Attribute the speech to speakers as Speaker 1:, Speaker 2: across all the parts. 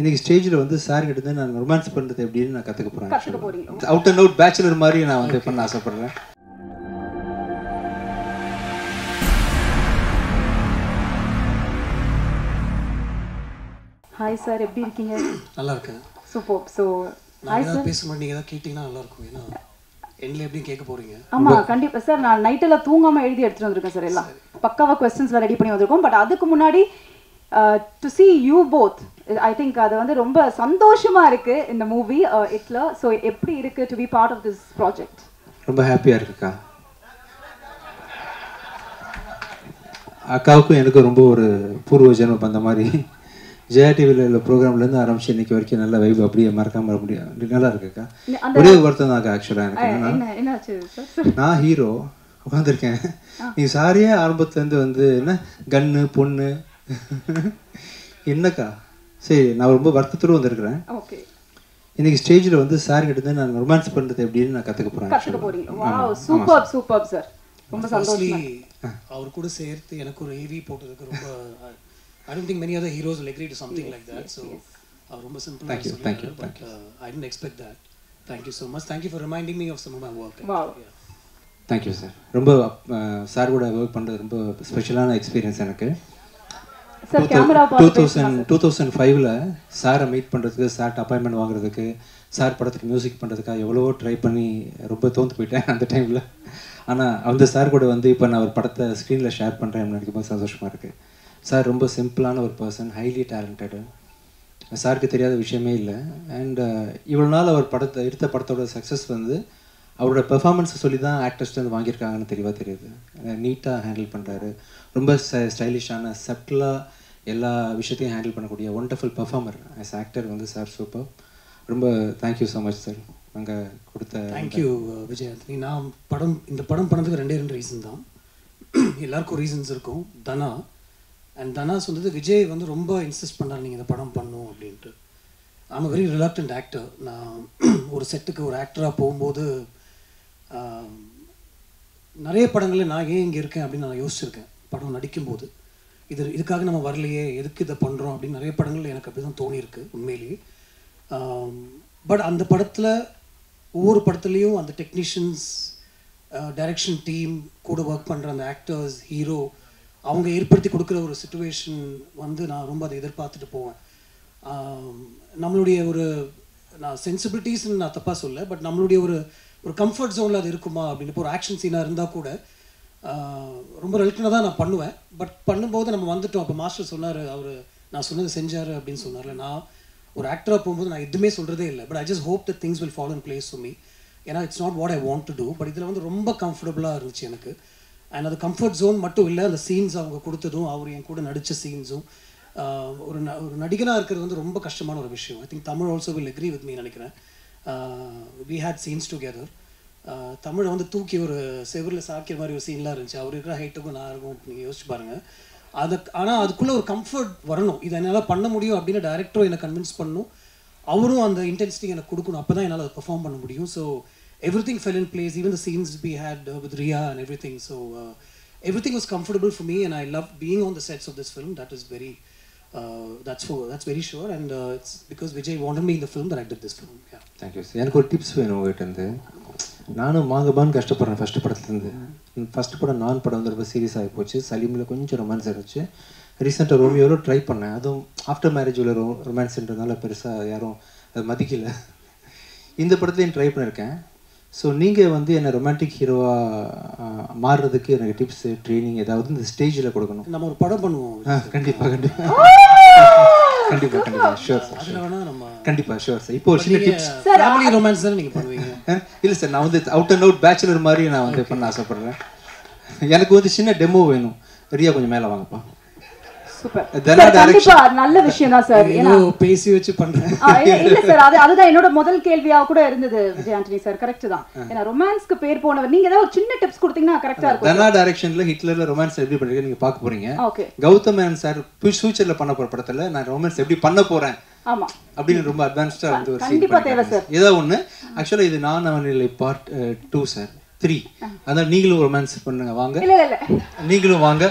Speaker 1: இன்னைக்கு ஸ்டேஜில் வந்து சார் கிட்ட இருந்து நான் ரொமான்ஸ் பண்ணுறது எப்படின்னு நான் கற்றுக்க போகிறேன். அவுட் அண்ட் அவுட் பேச்சுலர் மாதிரி நான் வந்து பண்ண ஆசைப்படுறேன்.
Speaker 2: ஹாய் சார், எப்படி இருக்கீங்க?
Speaker 3: நல்லா இருக்கேன்.
Speaker 2: சூப்பர். So
Speaker 3: hi sir. பேசும்போது நீங்கள் ஏதாவது கேட்டிங்கன்னா நல்லா இருக்கும். ஏன்னா எண்ணில் எப்படி கேட்க போகிறீங்க?
Speaker 2: ஆமாம், கண்டிப்பாக சார். நான் நைட்டெல்லாம் தூங்காமல் எழுதி எடுத்துகிட்டு வந்திருக்கேன் சார். எல்லாம் பக்காவாக கொஸ்டின்ஸ்லாம் ரெடி பண்ணி வந்திருக்கோம். பட் அதுக்கு முன்னாடி to see you both, I think அது வந்து ரொம்ப சந்தோஷமாக இருக்குது இந்த மூவி இட்ல. ஸோ எப்படி இருக்குது to be part of this project?
Speaker 1: ரொம்ப ஹாப்பியாக இருக்குக்கா. அக்காவுக்கும் எனக்கும் ரொம்ப ஒரு பூர்வ ஜென்மம் அந்த மாதிரி ஜெயா டிவியில் உள்ள ப்ரோக்ராம்லேருந்து ஆரம்பிச்சு இன்னைக்கு வரைக்கும் நல்ல வைப் அப்படியே மறக்காம முடியும். நல்லா இருக்குக்கா. ஒரே வருத்தம் தான்க்கா ஆக்சுவலாக எனக்கு. நான் ஹீரோ உட்காந்துருக்கேன். நீ சாரியே ஆரம்பத்துலேருந்து வந்து என்ன கன்னு பொண்ணு என்னக்கா. சரி, நான் ரொம்ப வருத்தத்தோடு வந்திருக்கிறேன். இன்னைக்கு ஸ்டேஜில் வந்து சார் கிட்ட இருந்து நான் ரொமான்ஸ் பண்ணுறது எப்படின்னு நான் கற்றுக்க போகிறேன்.
Speaker 2: Super super sir. ரொம்ப சந்தோஷம்.
Speaker 3: அவர் கூட சேர்த்து எனக்கு ஒரு ஏவி போட்டதுக்கு ரொம்ப I don't think many other heroes will agree to something like that. So ரொம்ப simple.
Speaker 1: Thank you.
Speaker 3: But I didn't expect that. Thank you so much. Thank you for reminding me of some of my work.
Speaker 2: Wow.
Speaker 1: Thank you sir. ரொம்ப sir கூட work பண்ணுறது ரொம்ப ஸ்பெஷலான experience எனக்கு. 2005ல் சாரை meet பண்ணுறதுக்கு, சார்ட்ட அப்பாயின்மெண்ட் வாங்குறதுக்கு, சார் படத்துக்கு மியூசிக் பண்ணுறதுக்காக எவ்வளவோ ட்ரை பண்ணி ரொம்ப தோந்து போயிட்டேன் அந்த டைமில். ஆனால் அந்த சார் கூட வந்து இப்போ நான் ஒரு படத்தை ஸ்க்ரீனில் ஷேர் பண்ணுறேன் நினைக்கும் போது சந்தோஷமாக இருக்குது. சார் ரொம்ப சிம்பிளான ஒரு பர்சன், ஹைலி டேலண்டடு. சாருக்கு தெரியாத விஷயமே இல்லை. அண்ட் இவ்வளோ நாள் அவர் எடுத்த படத்தோட சக்ஸஸ் வந்து அவரோட பெர்ஃபார்மன்ஸை சொல்லி தான் ஆக்டர்ஸ்ட்டு வந்து வாங்கியிருக்காங்கன்னு தெளிவாக தெரியுது. நீட்டாக ஹேண்டில் பண்ணுறாரு. ரொம்ப ஸ்டைலிஷான சட்டிலாக எல்லா விஷயத்தையும் ஹேண்டில் பண்ணக்கூடிய ஒண்டர்ஃபுல் பெர்ஃபார்மர். ஆஸ் ஆக்டர் வந்து சார் சூப்பர். ரொம்ப தேங்க்யூ ஸோ மச் சார். நாங்கள் கொடுத்த
Speaker 3: தேங்க்யூ விஜயாந்தனி. நான் இந்த படம் பண்ணதுக்கு ரெண்டு ரீசன் தான். எல்லாருக்கும் ரீசன்ஸ் இருக்கும். தனா அண்ட் தனாஸ் வந்து விஜய் வந்து ரொம்ப இன்சிஸ்ட் பண்ணார் நீங்கள் இந்த படம் பண்ணணும் அப்படின்ட்டு. I'm a very reluctant actor. நான் ஒரு செட்டுக்கு ஒரு ஆக்டராக போகும்போது நிறைய படங்களில் நான் ஏன் இங்கே இருக்கேன் அப்படின்னு நான் யோசிச்சிருக்கேன். படம் நடிக்கும்போது இதுக்காக நம்ம வரலையே, எதுக்கு இதை பண்ணுறோம் அப்படின்னு நிறைய படங்கள் எனக்கு அப்படி தான் தோணியிருக்கு உண்மையிலேயே. பட் அந்த படத்தில் ஒவ்வொரு படத்துலேயும் அந்த டெக்னீஷியன்ஸ், டைரக்ஷன் டீம், கூட ஒர்க் பண்ணுற அந்த ஆக்டர்ஸ், ஹீரோ, அவங்க ஏற்படுத்தி கொடுக்குற ஒரு சிச்சுவேஷன் வந்து நான் ரொம்ப அதை எதிர்பார்த்துட்டு போவேன். நம்மளுடைய ஒரு நான் சென்சிபிலிட்டிஸ்ன்னு நான் தப்பாக சொல்ல, பட் நம்மளுடைய ஒரு கம்ஃபர்ட் ஜோனில் அது இருக்குமா அப்படின்னு. இப்போ ஒரு ஆக்ஷன் சீனாக இருந்தால் கூட ரொம்ப ரெலக்டனாக தான் நான் பண்ணுவேன். பட் பண்ணும்போது நம்ம வந்துட்டோம். அப்போ மாஸ்டர் சொன்னார், நான் சொன்னது செஞ்சார் அப்படின்னு சொன்னார்ல. நான் ஒரு ஆக்டராக போகும்போது நான் எதுவுமே சொல்கிறதே இல்லை. But I just hope the things will follow in place for me. ஏன்னா it's not what I want to do. But இதில் வந்து ரொம்ப கம்ஃபர்டபுளாக இருந்துச்சு எனக்கு. அண்ட் அது கம்ஃபர்ட் ஜோன் மட்டும் இல்லை, அந்த சீன்ஸ் அவங்க கொடுத்ததும், அவர் என் கூட நடித்த சீன்ஸும். ஒரு நடிகனாக இருக்கிறது வந்து ரொம்ப கஷ்டமான ஒரு விஷயம். I think Tamil also will agree with me நினைக்கிறேன். We had scenes together. தமிழை வந்து தூக்கி ஒரு செவரில் சாக்கிற மாதிரி ஒரு சீன்லாம் இருந்துச்சு. அவர் இருக்கிற ஹைட்டுக்கும் நான் இருக்கும், நீங்கள் யோசிச்சு பாருங்கள். ஆனால் அதுக்குள்ளே ஒரு கம்ஃபர்ட் வரணும். இதை என்னால் பண்ண முடியும் அப்படின்னு டைரக்டரும் என்னை கன்வின்ஸ் பண்ணணும். அவரும் அந்த இன்டென்சிட்டி எனக்கு கொடுக்கணும். அப்போ தான் என்னால் அதை பெர்ஃபார்ம் பண்ண முடியும். So everything fell in place, even the scenes we had with Riya and everything. So everything was comfortable for me, and I loved being on the sets of this film. That is very that's very sure, and it's because Vijay wanted me in the film that I did this film. Yeah.
Speaker 1: Thank you. எனக்கு ஒரு tips வேணும் உங்ககிட்ட இருந்து. நானும் மாங்கபான்னு கஷ்டப்படுறேன் first படத்துலேருந்து. First படம் நான் படம் வந்து ரொம்ப சீரியஸ் ஆகி போச்சு. சலீமில் கொஞ்சம் ரொமான்ஸ் இருந்துச்சு. ரீசெண்டாக ரோமியோவில் ட்ரை பண்ணேன். அதுவும் ஆஃப்டர் மேரேஜ் உள்ள ரொமான்ஸ்ன்றதுனால பெருசாக யாரும் அது மதிக்கலை. இந்த படத்துலையும் ட்ரை பண்ணியிருக்கேன். ஸோ நீங்கள் வந்து என்னை ரொமான்டிக் ஹீரோவாக மாறுறதுக்கு எனக்கு டிப்ஸு, ட்ரைனிங் ஏதாவது இந்த ஸ்டேஜில் கொடுக்கணும்.
Speaker 3: நம்ம ஒரு படம் பண்ணுவோம்.
Speaker 1: கண்டிப்பாக ஷோர் சார். கண்டிப்பாக ஷோர் சார். இப்போ ஒரு சின்ன டிப்ஸ்.
Speaker 3: ஃபேமிலி ரொமான்ஸ் தானே நீங்கள் பண்ணுவீங்க?
Speaker 1: இல்லை சார், நான் வந்து அவுட் அண்ட் அவுட் பேச்சுலர் மாதிரி நான் வந்து பண்ண ஆசைப்பட்றேன். எனக்கு வந்து சின்ன டெமோ வேணும். ரியா கொஞ்சம் மேலே வாங்கப்பா.
Speaker 2: நல்ல விஷயம் தான் சார்.
Speaker 3: பேசி வச்சு பண்றேன்.
Speaker 2: இல்ல சார், அதுதான் என்னோட முதல் கேள்வியா கூட இருந்தது விஜய் ஆண்டனி சார். கரெக்ட் தான். ஏன்னா ரொமான்ஸ்க்கு பேர் போனவர். நீங்க ஏதாவது ஒரு சின்ன டிப்ஸ் கொடுத்தீங்கன்னா கரெக்டா இருக்கும்.
Speaker 1: தனா டைரக்ஷன்ல ஹிட்லர்ல ரொமான்ஸ் எப்படி பண்றீங்க நீங்க பார்க்க போறீங்க. கௌதம் மேனன் சார் ஃபியூச்சர்ல பண்ண போற படத்துல நான் ரொமான்ஸ் எப்படி பண்ண போறேன்
Speaker 2: ஆமா
Speaker 1: அப்படின்னு ரொம்ப அட்வான்ஸ்டா வந்து ஒரு
Speaker 2: கண்டிப்பா தேவை சார்.
Speaker 1: ஏதோ ஒண்ணு. ஆக்சுவலா இது நான் அவனில்லை பார்ட் 2 சார், 3. அதான் நீங்களும் ரொமான்ஸ் பண்ணுங்க வாங்க.
Speaker 2: இல்ல இல்ல
Speaker 1: நீங்களும் வாங்க.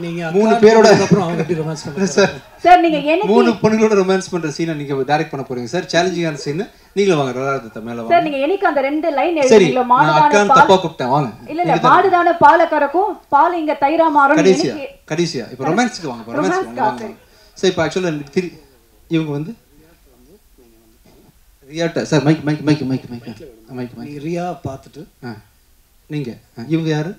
Speaker 3: நீங்க
Speaker 1: 3 பேரோட
Speaker 3: அப்புறம் அவங்க எப்படி ரொமான்ஸ் பண்றாங்க
Speaker 1: சார்?
Speaker 2: சார் நீங்க எனக்கு
Speaker 1: 3 பொண்ணுங்களோட ரொமான்ஸ் பண்ற சீனை நீங்க டைரக்ட் பண்ண போறீங்க சார். சேலஞ்சிங்கான சீன். நீங்களே வாங்க ரலாரதத்தை மேல வாங்க.
Speaker 2: சார் நீங்க எனக்கு அந்த 2 லைன்
Speaker 1: சரி
Speaker 2: எழுதுறீங்களா?
Speaker 1: நான் அக்கான்னு தப்பா கூப்பிட்டேன் வாங்க.
Speaker 2: இல்ல மாடுதான பால கறக்கும், பால் இங்க தயிரா மாறும்.
Speaker 1: கடைசியா இப்போ ரொமான்ஸ்க்கு வாங்க. ரொமான்ஸ்க்கு வாங்க. சரி இப்போ ஆக்சுவலா இவங்க வந்து ரியாட்ட சார் மைக்
Speaker 3: ரியா பார்த்துட்டு
Speaker 1: நீங்க இவங்க யாரு?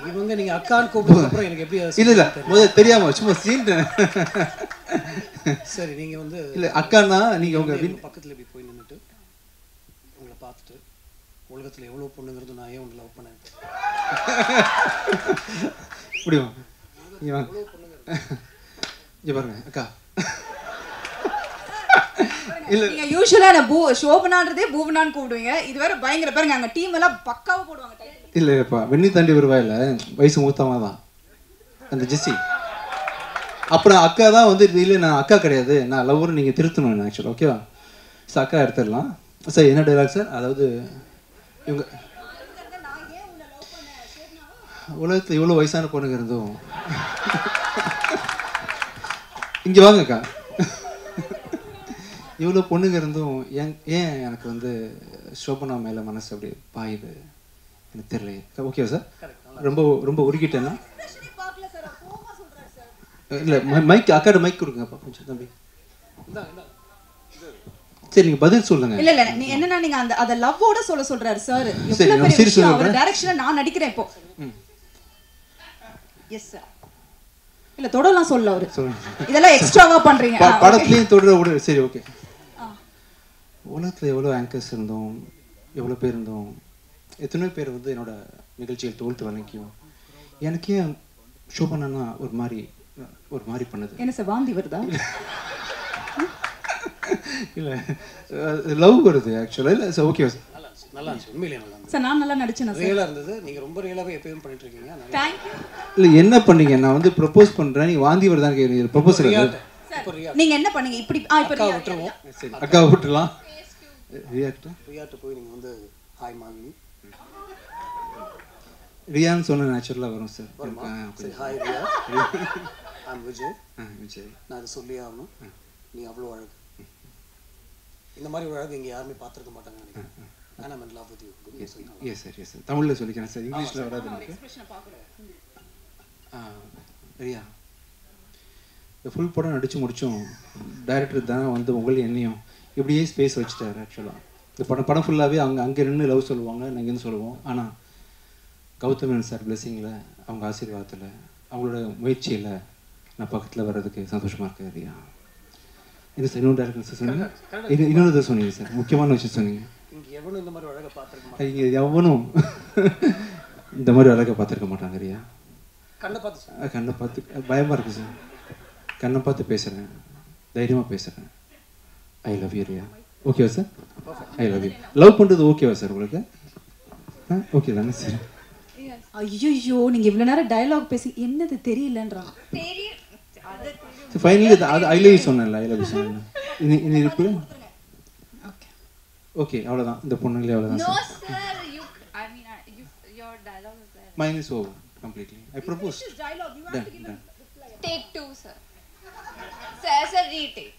Speaker 3: இவங்க நீங்க அக்கான்னு கூப்பிட்டதுக்கு அப்புறம் எனக்கு எப்படி
Speaker 1: இல்ல முதல்ல தெரியாம சும்மா சீன்.
Speaker 3: சரி நீங்க வந்து
Speaker 1: இல்ல அக்கானா நீங்க உங்க
Speaker 3: பக்கத்துல இப்படி போய் நின்னுட்டு உங்களை பார்த்துட்டு உலகத்துல எவ்வளவு பொண்ணுங்கிறது நான் ஏன் உங்களை லவ் பண்ணேன்
Speaker 1: இப்படி வாங்க. இங்க வாங்க. இங்க பாருங்க அக்கா.
Speaker 4: இல்ல நீங்க யூசுவலா நான் ஷோபனான்றதே பூவனான்னு கூப்பிடுவீங்க. இது வேற பயங்கர பாருங்க அங்க டீம் எல்லாம் பக்காவா போடுவாங்க டைட்டில்.
Speaker 1: இல்லப்பா வெண்ணி தாண்டி வருவாயில்ல வயசு மூத்தமா தான் அந்த ஜெஸ்ஸி. அப்புறம் அக்கா தான் வந்து இல்லை நான் அக்கா கிடையாது நான் லவ்வர் நீங்கள் திருத்தணும் ஆக்சுவலி. ஓகேவா சார் அக்கா எடுத்துடலாம். சார் என்ன டைலாக் சார்? அதாவது இவங்க உலகத்தில் இவ்வளோ வயசான பொண்ணுங்க இருந்தும் இங்கே வாங்கக்கா இவ்வளோ பொண்ணுங்க இருந்தும் ஏன் எனக்கு வந்து ஷோபனா மேலே மனசு அப்படி பாயுது எனக்கு தெரியலையே. ஓகேவா சார்? ரொம்ப ரொம்ப உருகிட்டேன்னா இல்லை மைக் அக்காட மைக் கொடுங்கப்பா கொஞ்சம் தம்பி. சரி நீங்க பதில் சொல்லுங்க.
Speaker 4: இல்ல இல்ல நீ என்னன்னா நீங்க அந்த அத லவ்வோட சொல்றாரு சார். எவ்வளவு பெரிய விஷயம் அவர் டைரக்ஷன்ல நான் நடிக்கிறேன் இப்போ. Yes sir. இல்ல தொடலாம் சொல்ல அவரு. இதெல்லாம் எக்ஸ்ட்ராவா பண்றீங்க.
Speaker 1: படத்துலயும் தொடர சரி ஓகே. உலகத்துல எவ்வளவு ஆங்கர்ஸ் இருந்தோம் எவ்வளவு பேர் இருந்தோம் எத்தனை பேர் வந்து என்னோட நிகழ்ச்சிகள் 12th வரைக்கும் எனக்கே ஷோ பண்ணனா ஒரு மாதிரி பண்ணுது.
Speaker 4: என்ன சார் வாந்தி வருதா?
Speaker 1: இல்ல லவ் வருது ஆக்சுவலா. இல்ல சார் ஓகே
Speaker 3: நல்லா இருந்துச்சு உண்மையிலேயே நல்லா இருந்துச்சு
Speaker 4: சார். நான் நல்லா நடிச்சேனா சார்?
Speaker 3: ரியலா இருந்தது. நீங்க ரொம்ப ரியலாவே எப்பவும் பண்ணிட்டு இருக்கீங்க.
Speaker 4: Thank you.
Speaker 1: இல்ல என்ன பண்ணீங்க? நான் வந்து ப்ரோபோஸ் பண்றேன் நீங்க வாந்தி வருதான்னு கேக்குறீங்க. ப்ரோபோசல்
Speaker 4: நீங்க என்ன பண்ணீங்க? இப்படி இப்ப
Speaker 3: அக்கா விட்டுருவோம்.
Speaker 1: சரி அக்கா விட்டுறலாம்.
Speaker 3: ரியாட்ட போய் நீங்க வந்து ஹாய் மாமி
Speaker 1: ரியான்னு சொன்ன நேச்சுரலா வரும் சார்.
Speaker 3: சரி ஹாய் ரியா ஐம் விஜய்.
Speaker 1: விஜய்
Speaker 3: நான் அதை சொல்லி ஆகணும். நீ அவ்வளோ அழகு. இந்த மாதிரி ஒரு அழகு இங்கே யாருமே பார்த்துருக்க மாட்டாங்க நினைக்கிறேன். நான் I'm in love with you.
Speaker 1: Yes sir yes sir தமிழில் சொல்லிக்கிறேன் சார். இங்கிலீஷில் வராது எனக்கு. ரியா இந்த ஃபுல் படம் நடித்து முடித்தோம். டைரக்டர் தான் வந்து உங்களையும் என்னையும் இப்படியே ஸ்பேஸ் வச்சுட்டாரு. ஆக்சுவலாக இந்த படம் ஃபுல்லாகவே அங்கே நின்று லவ் சொல்லுவாங்க நாங்கள் இங்கேருந்து சொல்லுவோம். ஆனால் கௌதமன் சார் பிளெஸிங்கில் அவங்க ஆசீர்வாதத்தில் அவங்களோட முயற்சியில் நான் பக்கத்தில் வர்றதுக்கு சந்தோஷமாக இருக்கேன். ரியா இது சார் இன்னொரு டேரக்டர் சார் சொன்னீங்க. இன்னொரு சொன்னீங்க சார் முக்கியமான விஷயம் சொன்னீங்க. இங்கே எவனும் இந்த மாதிரி அழகை பார்த்துருக்க மாட்டாங்க. ரியா கண்ணை பார்த்து பயமாக இருக்குது சார். கண்ணை பார்த்து பேசுகிறேன் தைரியமாக பேசுகிறேன். I love you Riya. ஓகேவா sir? I love you. Love பண்ணுறது ஓகேவா சார் உங்களுக்கு? ஓகே தானே சார்?
Speaker 4: ஐயோ நீங்க இவ்வளவு நேரம் டயலாக் பேசி என்னது தெரியலன்றான்.
Speaker 1: ஃபைனலி அது ஐ லவ் யூ சொன்னேன்ல. ஐ லவ் யூ சொன்னேன். இனி இருக்கு. ஓகே அவ்வளவுதான். இந்த பொண்ணுங்களே அவ்வளவுதான் sir.
Speaker 5: No sir, I mean your dialogue is there.
Speaker 1: Mine is over completely. I propose.
Speaker 4: This is dialogue. You have to give a
Speaker 5: Take 2 sir. Sir retake.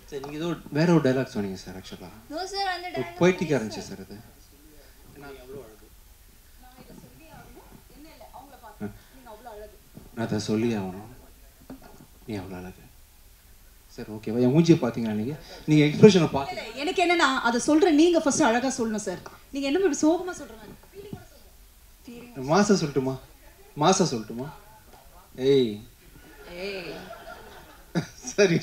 Speaker 1: சரி நீங்க ஏதோ வேற ஒரு டயலாக் சொன்னீங்க சார். ஆக்சுவலா
Speaker 5: No sir அந்த dialogue
Speaker 1: பொய்ட்டிக்கா இருந்துச்சு sir. அது நான் அதை சொல்லி ஆகணும். நீ அவ்வளோ அழகு சார். ஓகேவா? என் மூஞ்சியை பார்த்தீங்களா நீங்கள் எக்ஸ்பிரஷனை பார்த்து
Speaker 4: எனக்கு என்னன்னா அதை சொல்கிறேன். நீங்கள் ஃபர்ஸ்ட் அழகாக சொல்லணும் சார். நீங்கள் என்ன இப்படி சோகமாக சொல்கிறீங்க?
Speaker 1: மாசா சொல்லட்டுமா? ஏய் சரி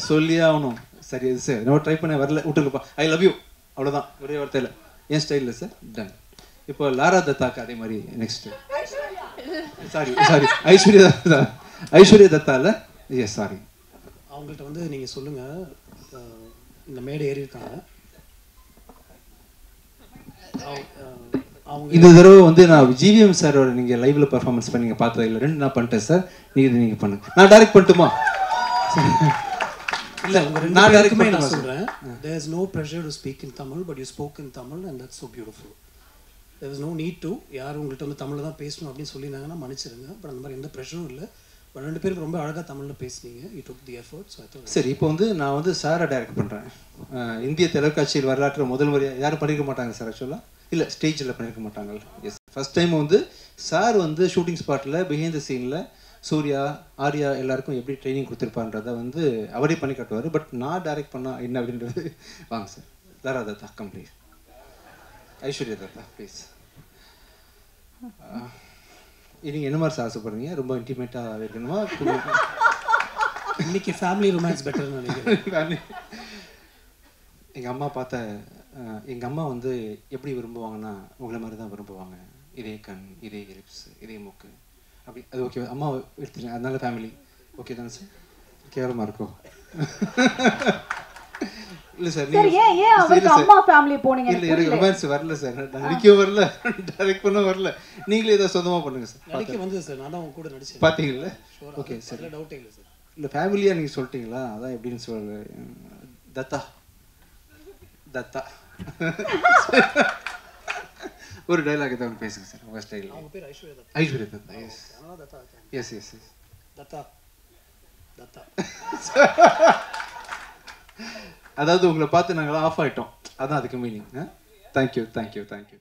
Speaker 1: சொல்லியே ஆகணும். சரி அது சார் நம்ம ட்ரை பண்ண வரல விட்டுருப்பா. ஐ லவ் யூ அவ்வளோதான் ஒரே வார்த்தையில். என் ஸ்டைலில் சார் டன். இப்போ லாரா தத்தாக்கு அதே மாதிரி நெக்ஸ்ட்டு சாரி ஐஸ்வர்யா தத்தால. Yes sorry.
Speaker 3: அவங்கள்ட்ட வந்து நீங்கள் சொல்லுங்கள் இந்த மேடை ஏறி இருக்காங்க. அவங்க
Speaker 1: இந்த தடவை வந்து நான் ஜிவிஎம் சாரோட நீங்கள் லைவ்ல பர்ஃபார்மன்ஸ் பண்ணி நீங்கள் பார்த்தது இல்லை. 2 நான் பண்ணிட்டேன் சார். நீங்கள் பண்ணுங்க. நான் டைரக்ட் பண்ணட்டுமா?
Speaker 3: இல்லை நான் டைரக்ட் பண்ணி நான் சொல்கிறேன். there is no pressure to speak in Tamil but you spoke in Tamil and that's so beautiful. there was no need to யார் உங்கள்கிட்ட வந்து தமிழில் தான் பேசணும் அப்படின்னு சொல்லியிருந்தாங்கன்னா மன்னிச்சிருங்க. பட் அந்த மாதிரி எந்த ப்ரெஷரும் இல்லை. 2 பேரும் ரொம்ப அழகாக தமிழில் பேசுனீங்க. You took the effort. So I
Speaker 1: சரி, இப்போ வந்து நான் வந்து சாரை டைரக்ட் பண்ணுறேன். இந்திய தொலைக்காட்சியில் வரலாற்று முதல் முறையாக யாரும் பண்ணியிருக்க மாட்டாங்க சார் ஆக்சுவலாக. இல்லை, ஸ்டேஜில் பண்ணியிருக்க மாட்டாங்க. எஸ், ஃபஸ்ட் டைம் வந்து சார் வந்து ஷூட்டிங் ஸ்பாட்டில் பிஹைண்ட் த சீனில் சூர்யா, ஆர்யா எல்லாருக்கும் எப்படி ட்ரைனிங் கொடுத்துருப்பான்றதை வந்து அவரே பண்ணி காட்டுவார். பட் நான் டைரக்ட் பண்ணால் என்ன அப்படின்றது வாங்க sir. Tara Datta complete. Aishwarya Datta please. நீங்கள் என்ன மாதிரி சார் ஆசைப்படுறீங்க? ரொம்ப இன்டிமேட்டாக இருக்கணுமா?
Speaker 3: இன்னைக்கு ஃபேமிலி ரொமான்ஸ் பெட்டர்னு நினைக்கிறேன்.
Speaker 1: எங்கள் அம்மா பார்த்த எங்கள் அம்மா வந்து எப்படி விரும்புவாங்கன்னா உங்களை மாதிரி தான் விரும்புவாங்க. இதே கண், இதே லிப்ஸ், இதே மூக்கு அப்படி. அது ஓகே, அம்மா எடுத்துட்டேன். அதனால ஃபேமிலி ஓகே தானே சார்? கேவலமாக இருக்கும். இல்லை சார்,
Speaker 2: அம்மா ஃபேமிலி போனீங்க.
Speaker 1: இல்லை, எனக்கு ரொமான்ஸ் வரல சார். நடிக்கவும் வரல, டைரக்ட் பண்ண வரல. நீங்களே ஏதோ சொந்தமாக பண்ணுங்க சார்.
Speaker 3: நடிக்க வந்து சார் நான் தான் உங்க கூட நடிச்சேன்.
Speaker 1: பார்த்தீங்களா? ஓகே சார்,
Speaker 3: டவுட்டே இல்லை சார்.
Speaker 1: இல்லை ஃபேமிலியாக நீங்கள் சொல்லிட்டீங்களா, அதான் எப்படின்னு சொல்ல. தத்தா தத்தா ஒரு டைலாக் ஏதாவது ஒன்று பேசுங்க சார் உங்கள் ஸ்டைலில்.
Speaker 3: அவங்க பேர் Aishwarya Datta.
Speaker 1: Aishwarya Datta. Yes yes yes yes
Speaker 3: Datta Datta.
Speaker 1: அதாவது உங்களை பார்த்து நாங்களாம் ஆஃப் ஆகிட்டோம், அதான் அதுக்கு மீனிங். Thank you thank you thank you.